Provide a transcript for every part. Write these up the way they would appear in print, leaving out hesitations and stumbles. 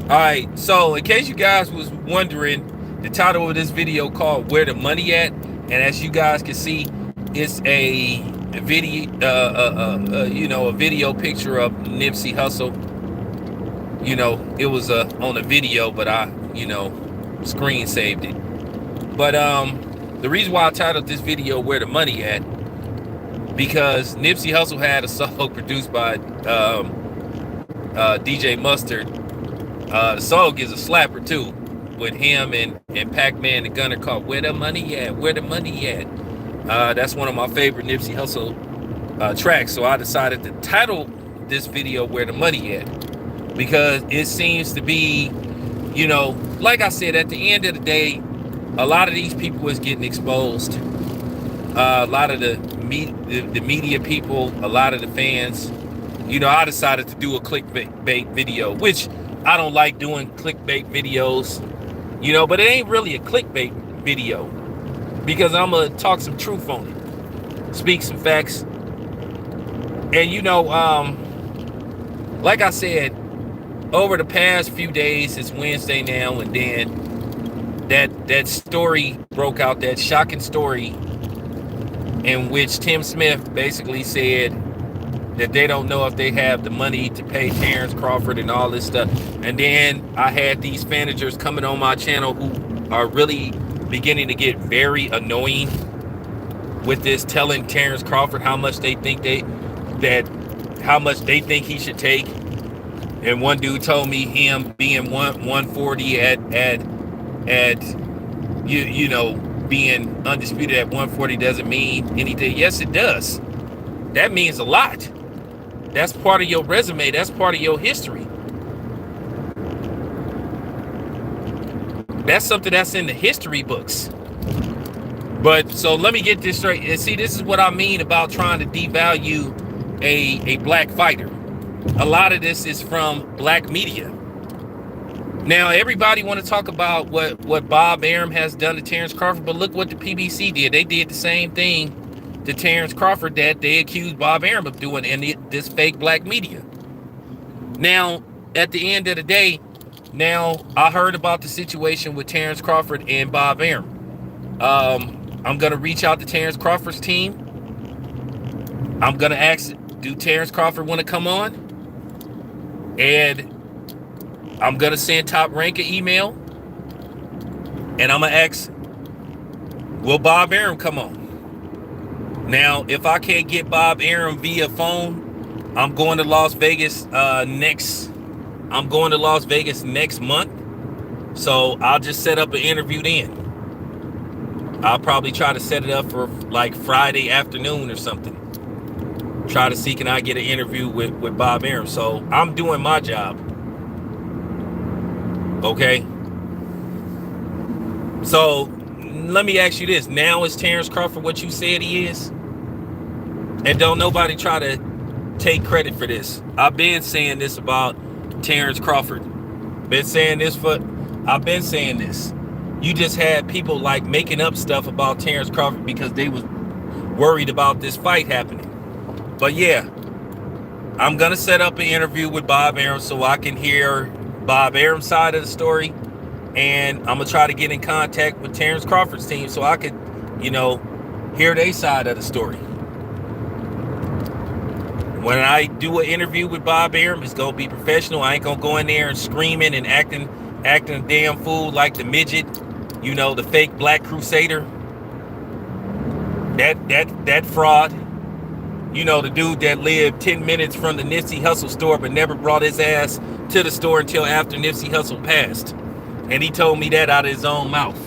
Alright, so in case you guys was wondering, the title of this video called Where the Money At, and as you guys can see, it's a video, a video picture of Nipsey Hussle. It was on a video, but I, screen saved it. But the reason why I titled this video Where the Money At, because Nipsey Hussle had a song produced by DJ Mustard. The song is a slapper too, with him and Pac-Man the Gunner, called Where the Money At, Where the Money At. That's one of my favorite Nipsey Hussle tracks, so I decided to title this video Where the Money At, because it seems to be, like I said, at the end of the day, a lot of these people is getting exposed. A lot of the media people, a lot of the fans. I decided to do a clickbait video, which I don't like doing clickbait videos, but it ain't really a clickbait video, because I'm gonna talk some truth on it, speak some facts. And like I said, over the past few days, it's Wednesday now, and then that story broke out, that shocking story in which Tim Smith basically said that they don't know if they have the money to pay Terrence Crawford and all this stuff. And then I had these managers coming on my channel who are really beginning to get very annoying with this, telling Terrence Crawford how much they think how much they think he should take. And one dude told me him being 140 at being undisputed at 140 doesn't mean anything. Yes, it does. That means a lot. That's part of your resume. That's part of your history. That's something that's in the history books. But so let me get this straight. And see, this is what I mean about trying to devalue a black fighter. A lot of this is from black media. Now, everybody want to talk about what Bob Arum has done to Terrence Crawford, but look what the PBC did. They did the same thing to Terrence Crawford that they accused Bob Arum of doing in this fake black media. Now, at the end of the day, now I heard about the situation with Terrence Crawford and Bob Arum. I'm going to reach out to Terrence Crawford's team. I'm going to ask, do Terrence Crawford want to come on? And I'm going to send Top Rank an email. And I'm going to ask, will Bob Arum come on? Now, if I can't get Bob Arum via phone, I'm going to Las Vegas next month. So I'll just set up an interview then. I'll probably try to set it up for like Friday afternoon or something. Try to see, can I get an interview with Bob Arum? So I'm doing my job. Okay. So let me ask you this. Now, is Terrence Crawford what you said he is? And don't nobody try to take credit for this. I've been saying this about Terrence Crawford. I've been saying this. You just had people like making up stuff about Terrence Crawford because they was worried about this fight happening. But yeah, I'm going to set up an interview with Bob Arum so I can hear Bob Arum's side of the story. And I'm going to try to get in contact with Terrence Crawford's team so I could, hear their side of the story. When I do an interview with Bob Arum, it's going to be professional. I ain't going to go in there and screaming and acting a damn fool like the midget, the fake black crusader. That fraud. The dude that lived 10 minutes from the Nipsey Hussle store but never brought his ass to the store until after Nipsey Hussle passed. And he told me that out of his own mouth.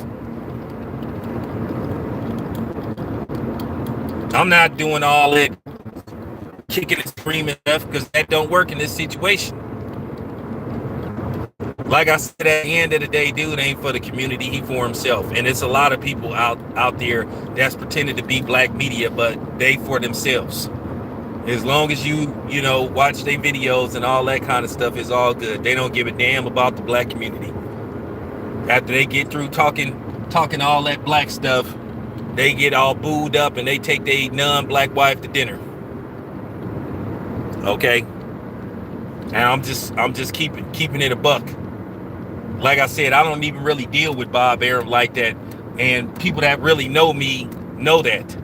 I'm not doing all that kicking and screaming stuff because that don't work in this situation. Like I said, at the end of the day, dude ain't for the community, he for himself. And it's a lot of people out there that's pretending to be black media, but they for themselves. As long as you watch their videos and all that kind of stuff, is all good. They don't give a damn about the black community. After they get through talking all that black stuff, they get all booed up and they take their non-black wife to dinner. Okay? And I'm just keeping it a buck. Like I said, I don't even really deal with Bob Arum like that. And people that really know me know that.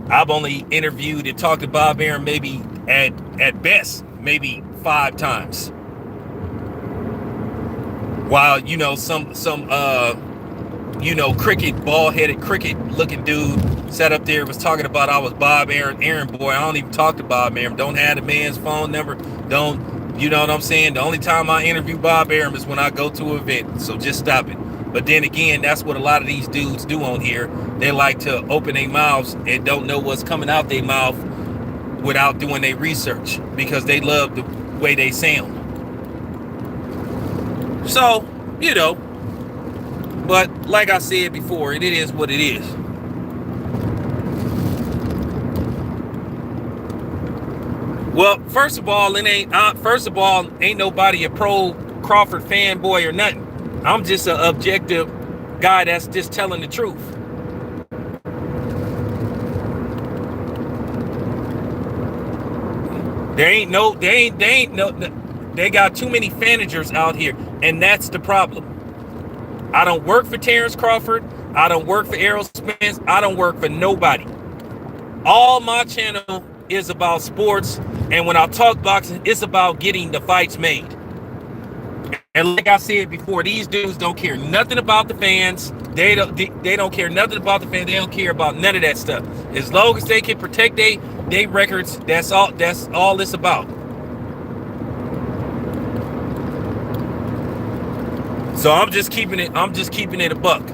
I've only interviewed and talked to Bob Arum maybe at best, maybe 5 times. While, you know, some you know, bald-headed cricket looking dude sat up there, was talking about I was Bob Arum errand boy. I don't even talk to Bob Arum. Don't have the man's phone number. Don't, you know what I'm saying? The only time I interview Bob Arum is when I go to an event. So just stop it. But then again, that's what a lot of these dudes do on here. They like to open their mouths and don't know what's coming out their mouth without doing their research, because they love the way they sound. So, you know, but like I said before, it is what it is. Well, first of all, ain't nobody a pro Crawford fanboy or nothing. I'm just an objective guy that's just telling the truth. They got too many managers out here, and that's the problem. I don't work for Terrence Crawford. I don't work for Errol Spence. I don't work for nobody. All my channel is about sports, and when I talk boxing, it's about getting the fights made. And like I said before, these dudes don't care nothing about the fans. They don't care nothing about the fans. They don't care about none of that stuff. As long as they can protect their records, that's all it's about. So I'm just keeping it a buck.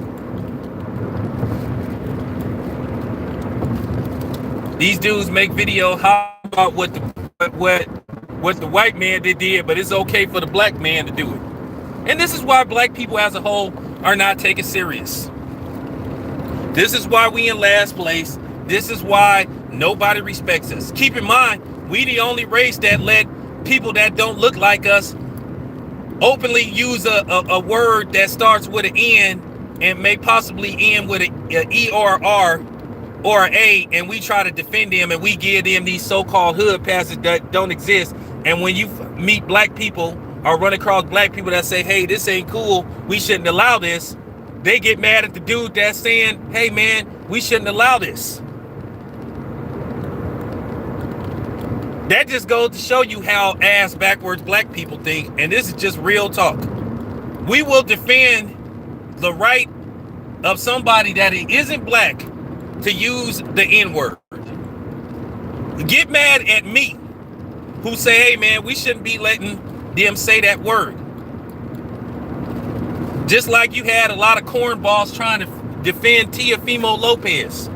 These dudes make video about what the white man did, but it's okay for the black man to do it. And this is why black people as a whole are not taken serious. This is why we in last place. This is why nobody respects us. Keep in mind, we the only race that let people that don't look like us openly use a word that starts with an N and may possibly end with an E or an R or an A, and we try to defend them, and we give them these so-called hood passes that don't exist. And when you meet black people or run across black people that say, hey, this ain't cool, we shouldn't allow this, they get mad at the dude that's saying, hey man, we shouldn't allow this. That just goes to show you how ass backwards black people think, and this is just real talk. We will defend the right of somebody that isn't black to use the N-word. Get mad at me who say, hey man, we shouldn't be letting them say that word. Just like you had a lot of cornballs trying to defend Teofimo Lopez.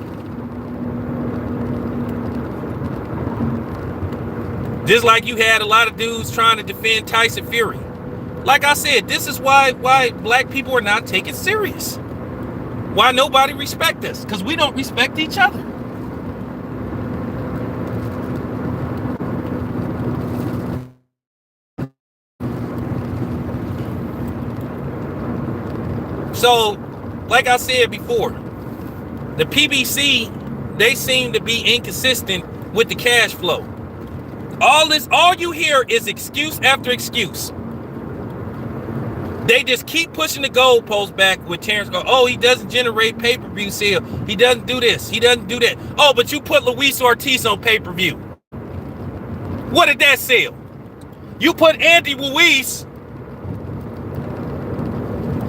Just like you had a lot of dudes trying to defend Tyson Fury. Like I said, this is why black people are not taken serious. Why nobody respects us? Because we don't respect each other. So, like I said before, the PBC, they seem to be inconsistent with the cash flow. All you hear is excuse after excuse. They just keep pushing the goalpost back with Terrence. Oh, he doesn't generate pay-per-view sale. He doesn't do this. He doesn't do that. Oh, but you put Luis Ortiz on pay-per-view. What did that sell? You put Andy Ruiz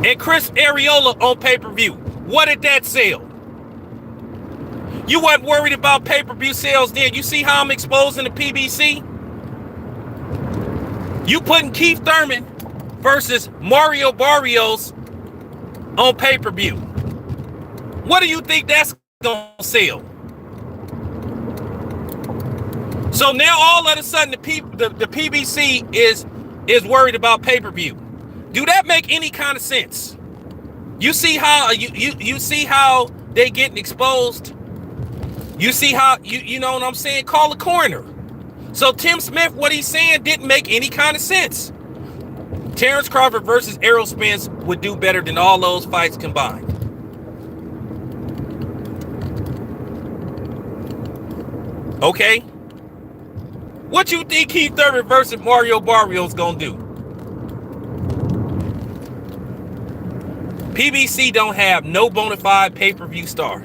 and Chris Arreola on pay-per-view. What did that sell? You weren't worried about pay-per-view sales then. You see how I'm exposing the PBC? You putting Keith Thurman versus Mario Barrios on pay-per-view. What do you think that's going to sell? So now all of a sudden the PBC is worried about pay-per-view. Do that make any kind of sense? You see how you see how they getting exposed? You see how you know what I'm saying? Call a coroner. So Tim Smith, what he's saying didn't make any kind of sense. Terrence Crawford versus Errol Spence would do better than all those fights combined. Okay? What you think Keith Thurman versus Mario Barrios gonna do? PBC don't have no bona fide pay-per-view star.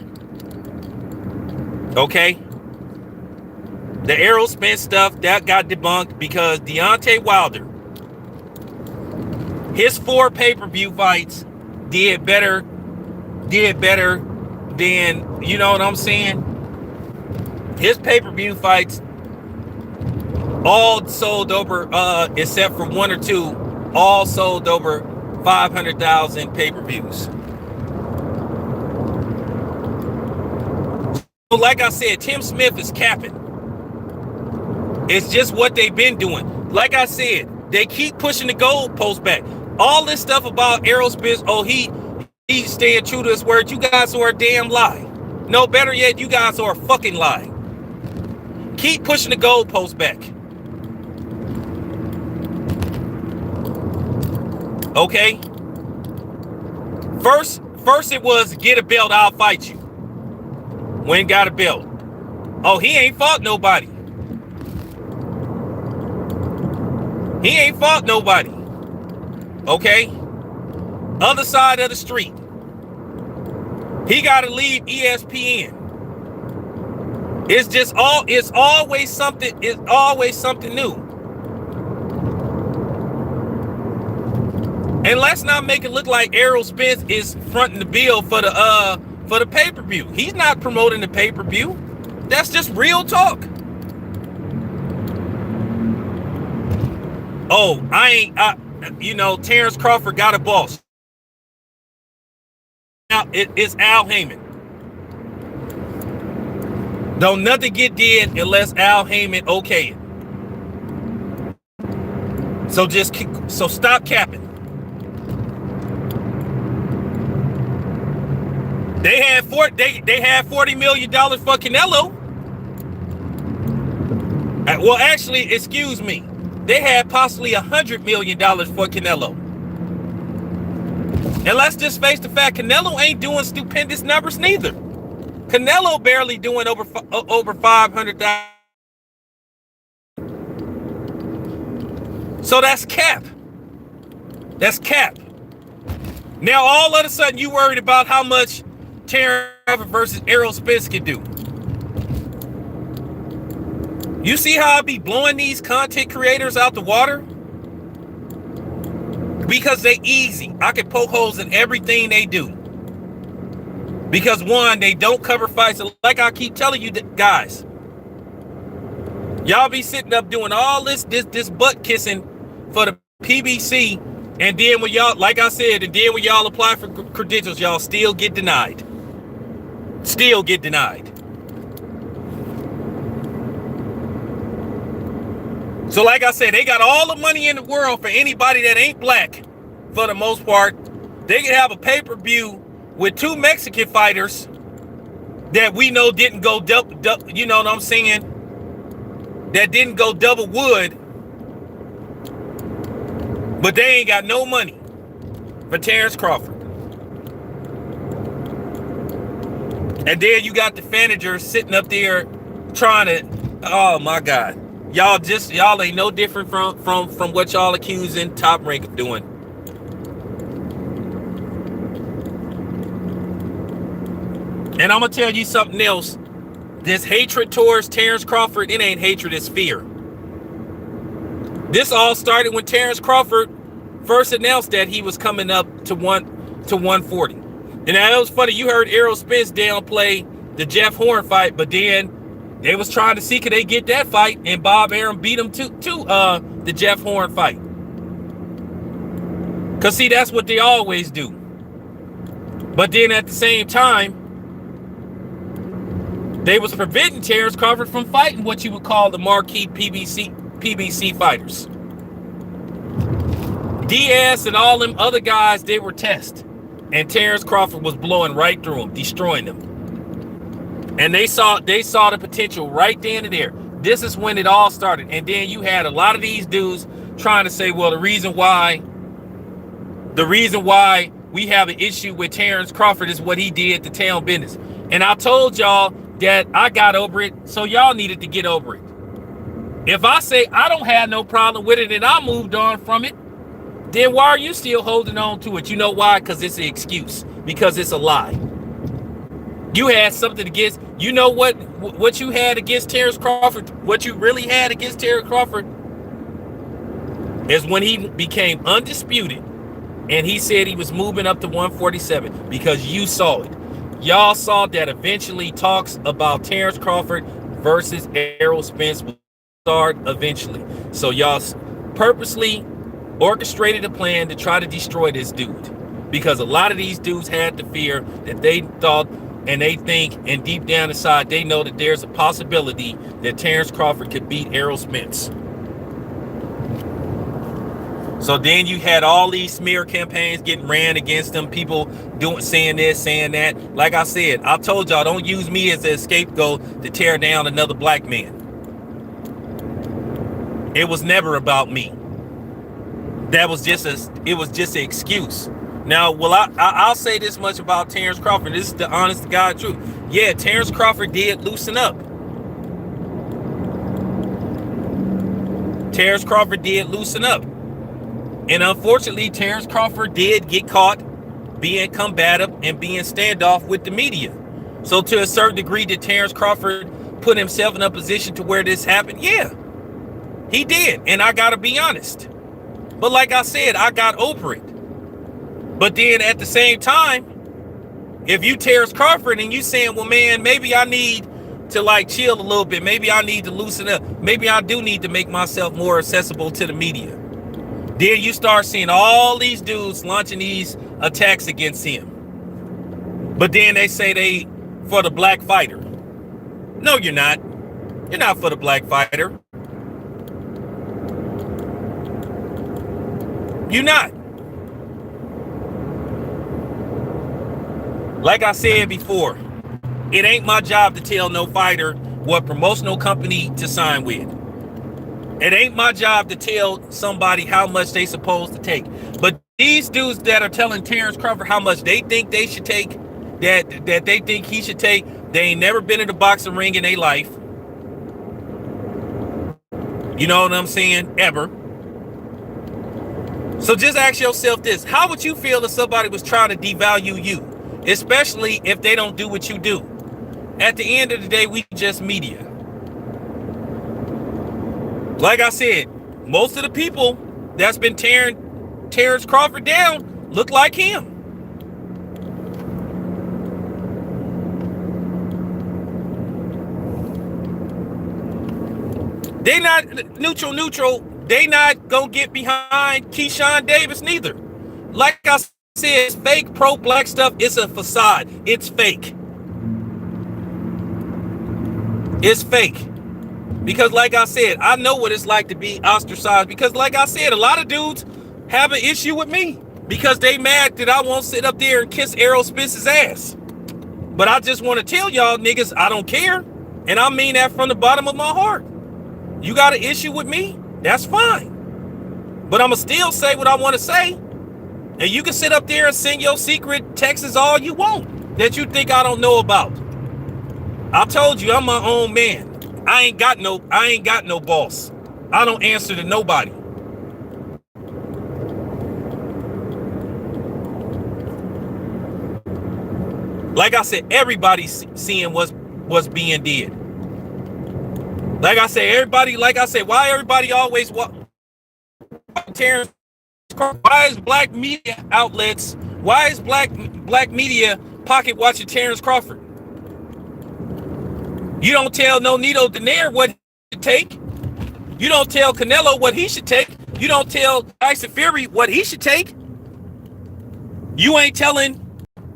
Okay? The Errol Spence stuff, that got debunked because Deontay Wilder, his 4 pay-per-view fights did better than, you know what I'm saying? His pay-per-view fights all sold over, except for 1 or 2, all sold over 500,000 pay-per-views. So like I said, Tim Smith is capping. It's just what they've been doing. Like I said, they keep pushing the goalpost back. All this stuff about Errol Spence, oh, he's staying true to his word. You guys are a damn lie. No, better yet, you guys are a fucking lie. Keep pushing the goalpost back. Okay? First it was get a belt, I'll fight you. When got a belt. Oh, he ain't fought nobody. He ain't fought nobody. Okay? Other side of the street. He got to leave ESPN. It's always something new. And let's not make it look like Errol Spence is fronting the bill for the pay-per-view. He's not promoting the pay-per-view. That's just real talk. Oh, Terrence Crawford got a boss. Now it's Al Heyman. Don't nothing get did unless Al Heyman okay it. So stop capping. They had $40 million for Canelo. Well, actually, excuse me. They had possibly $100 million for Canelo. And let's just face the fact, Canelo ain't doing stupendous numbers neither. Canelo barely doing over 500,000. So that's cap. That's cap. Now all of a sudden you worried about how much Terrence Crawford versus Errol Spence can do. You see how I be blowing these content creators out the water? Because they easy. I can poke holes in everything they do. Because one, they don't cover fights. Like I keep telling you guys, y'all be sitting up doing all this butt kissing for the PBC, and then when y'all, like I said, and then when y'all apply for credentials, y'all still get denied. Still get denied. So like I said, they got all the money in the world for anybody that ain't black, for the most part. They can have a pay-per-view with 2 Mexican fighters that we know didn't go double, you know what I'm saying? That didn't go double wood. But they ain't got no money for Terrence Crawford. And then you got the Fanagers sitting up there trying to, oh my God. Y'all ain't no different from what y'all accusing Top Rank of doing. And I'm gonna tell you something else. This hatred towards Terrence Crawford, it ain't hatred, it's fear. This all started when Terrence Crawford first announced that he was coming up to 140. And now it was funny, you heard Errol Spence downplay the Jeff Horn fight, but then they was trying to see could they get that fight, and Bob Arum beat him to the Jeff Horn fight. Cause see, that's what they always do. But then at the same time, they was preventing Terrence Crawford from fighting what you would call the marquee PBC fighters. Diaz and all them other guys, they were test. And Terrence Crawford was blowing right through them, destroying them. And they saw the potential right then and there. This is when it all started. And then you had a lot of these dudes trying to say, well, the reason why we have an issue with Terrence Crawford is what he did to Town Business. And I told y'all that I got over it, so y'all needed to get over it. If I say I don't have no problem with it and I moved on from it, then why are you still holding on to it? You know why? Because it's an excuse. Because it's a lie. You had something against, you know what you had against Terrence Crawford, what you really had against Terrence Crawford is when he became undisputed and he said he was moving up to 147 because you saw it. Y'all saw that eventually talks about Terrence Crawford versus Errol Spence will start eventually. So y'all purposely orchestrated a plan to try to destroy this dude because a lot of these dudes had the fear that they thought and they think, and deep down inside, they know that there's a possibility that Terrence Crawford could beat Errol Spence. So then you had all these smear campaigns getting ran against them, people saying this, saying that. Like I said, I told y'all, don't use me as a scapegoat to tear down another black man. It was never about me. That was just it was just an excuse. Now, well, I'll say this much about Terrence Crawford. This is the honest to God truth. Yeah, Terrence Crawford did loosen up. Terrence Crawford did loosen up. And unfortunately, Terrence Crawford did get caught being combative and being standoff with the media. So to a certain degree, did Terrence Crawford put himself in a position to where this happened? Yeah, he did. And I got to be honest. But like I said, I got over it. But then at the same time, if you Terrence Crawford and you saying, well, man, maybe I need to like chill a little bit. Maybe I need to loosen up. Maybe I do need to make myself more accessible to the media. Then you start seeing all these dudes launching these attacks against him. But then they say they for the black fighter. No, you're not. You're not for the black fighter. You're not. Like I said before, it ain't my job to tell no fighter what promotional company to sign with. It ain't my job to tell somebody how much they supposed to take. But these dudes that are telling Terrence Crawford how much they think they should take, that they think he should take, they ain't never been in a boxing ring in their life. You know what I'm saying? Ever. So just ask yourself this. How would you feel if somebody was trying to devalue you? Especially if they don't do what you do. At the end of the day, we just media. Like I said, most of the people that's been tearing Terrence Crawford down look like him. They not neutral. They not gonna get behind Keyshawn Davis neither. Like I said, it's fake pro-black stuff. It's a facade. It's fake. It's fake. Because like I said, I know what it's like to be ostracized. Because like I said, a lot of dudes have an issue with me. Because they mad that I won't sit up there and kiss Errol Spence's ass. But I just want to tell y'all niggas, I don't care. And I mean that from the bottom of my heart. You got an issue with me? That's fine. But I'ma still say what I want to say. And you can sit up there and send your secret texts all you want that you think I don't know about. I told you I'm my own man. I ain't got no boss. I don't answer to nobody. Like I said, everybody's seeing what's being did. Like I said, why everybody always Terrence? Why is black media outlets? Why is black media pocket watching Terrence Crawford? You don't tell no Nito Donaire what he should take. You don't tell Canelo what he should take. You don't tell Tyson Fury what he should take. You ain't telling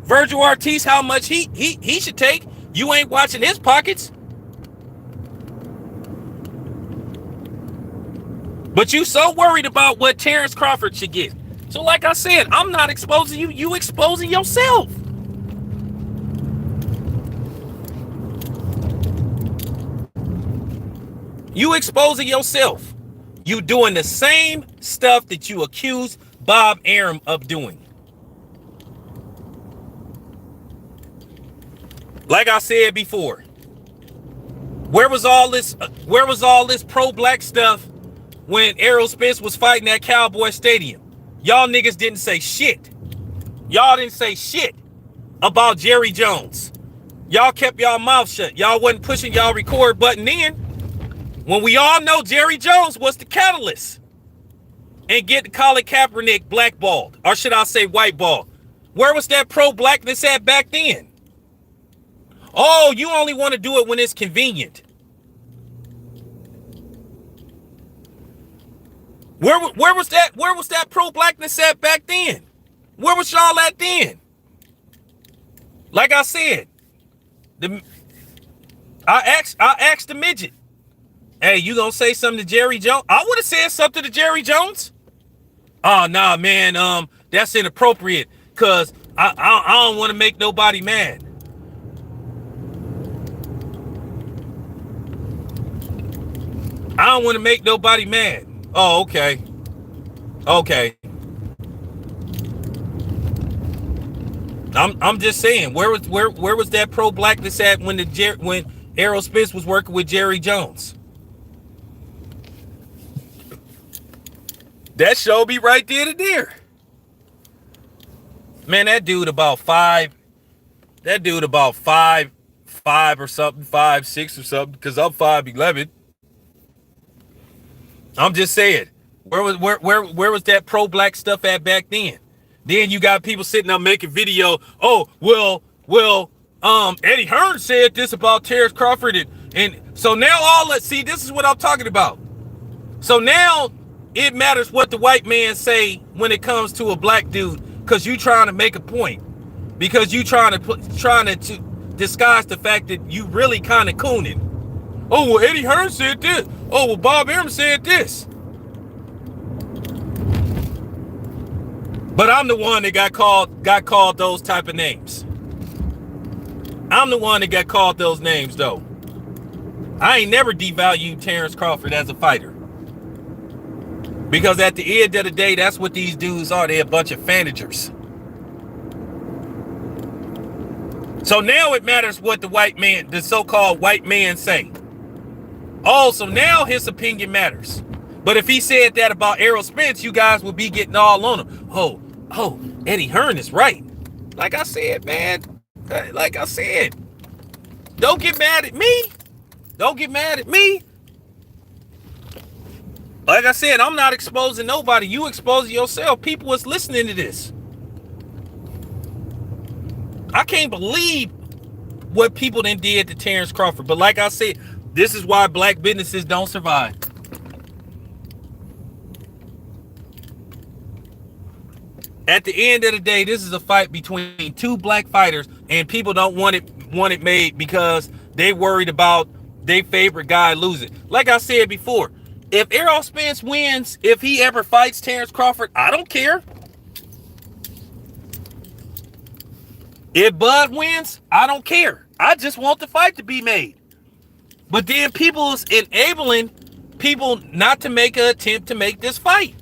Virgil Ortiz how much he should take. You ain't watching his pockets. But you so worried about what Terrence Crawford should get. So like I said, I'm not exposing you. You exposing yourself. You exposing yourself. You doing the same stuff that you accused Bob Arum of doing. Like I said before, where was all this pro-black stuff when Errol Spence was fighting at Cowboy Stadium? Y'all niggas didn't say shit. Y'all didn't say shit about Jerry Jones. Y'all kept y'all mouth shut. Y'all wasn't pushing y'all record button in when we all know Jerry Jones was the catalyst and get Colin Kaepernick blackballed, or should I say whiteballed. Where was that pro-blackness at back then? Oh, you only want to do it when it's convenient. Where was that pro-blackness at back then? Where was y'all at then? Like I said, I asked the midget, hey, you gonna say something to Jerry Jones? I would have said something to Jerry Jones. Oh, nah, man, that's inappropriate, cause I don't want to make nobody mad. I don't want to make nobody mad. Oh, okay. Okay. I'm just saying, where was that pro-blackness at when Errol Spence was working with Jerry Jones? That show be right there to there. Man, that dude about 5'5" or something, 5'6" or something, because I'm 5'11". I'm just saying, where was that pro-black stuff at back then? Then you got people sitting up making video. Oh, well, Eddie Hearn said this about Terrence Crawford, and so now see, this is what I'm talking about. So now it matters what the white man say when it comes to a black dude, because you trying to make a point, because you trying to disguise the fact that you really kind of cooning. Oh, well, Eddie Hearn said this. Oh, well, Bob Arum said this. But I'm the one that got called those type of names. I'm the one that got called those names, though. I ain't never devalued Terrence Crawford as a fighter. Because at the end of the day, that's what these dudes are. They're a bunch of fanagers. So now it matters what the so-called white man say. Oh, so now his opinion matters. But if he said that about Errol Spence, you guys would be getting all on him. Oh, Eddie Hearn is right. Like I said, man. Like I said. Don't get mad at me. Don't get mad at me. Like I said, I'm not exposing nobody. You exposing yourself. People is listening to this. I can't believe what people then did to Terrence Crawford. But like I said, this is why black businesses don't survive. At the end of the day, this is a fight between two black fighters, and people don't want it made because they worried about their favorite guy losing. Like I said before, if Errol Spence wins, if he ever fights Terrence Crawford, I don't care. If Bud wins, I don't care. I just want the fight to be made. But then people is enabling people not to make an attempt to make this fight.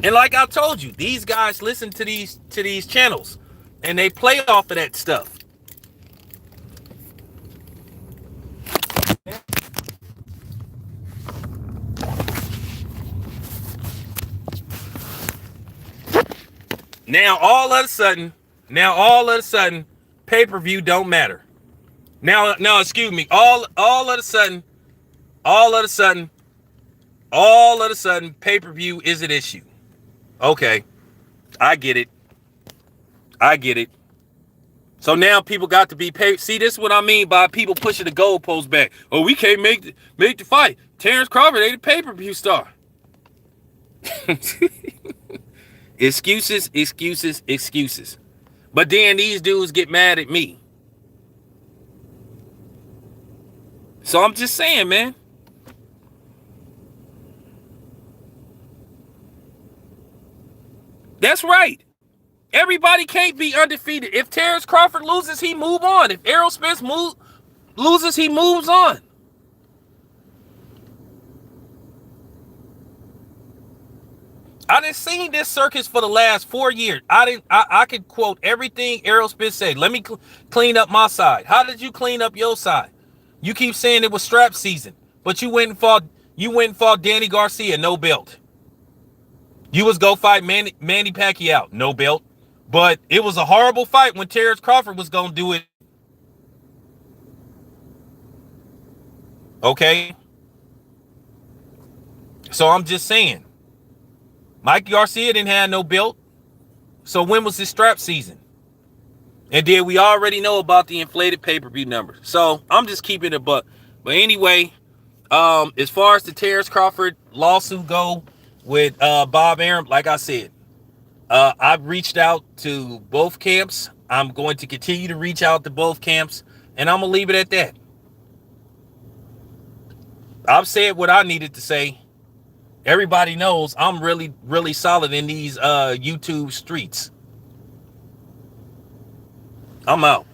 And like I told you, these guys listen to these channels and they play off of that stuff. Now all of a sudden, pay-per-view don't matter. Now, excuse me. All of a sudden, pay-per-view is an issue. Okay, I get it. So now people got to be paid. See, this is what I mean by people pushing the goalpost back. Oh, we can't make the fight. Terrence Crawford ain't a pay-per-view star. Excuses. But then these dudes get mad at me. So I'm just saying, man. That's right. Everybody can't be undefeated. If Terrence Crawford loses, he move on. If Errol Spence loses, he moves on. I done seen this circus for the last 4 years. I could quote everything Errol Spence said. Let me clean up my side. How did you clean up your side? You keep saying it was strap season, but you went and fought Danny Garcia, no belt. You was go fight Manny Pacquiao, no belt. But it was a horrible fight when Terrence Crawford was going to do it. Okay? So I'm just saying. Mike Garcia didn't have no belt. So when was his strap season? And then we already know about the inflated pay-per-view numbers. So I'm just keeping it But anyway, as far as the Terrence Crawford lawsuit go with Bob Arum, like I said, I've reached out to both camps. I'm going to continue to reach out to both camps, and I'm going to leave it at that. I've said what I needed to say. Everybody knows I'm really, really solid in these YouTube streets. I'm out.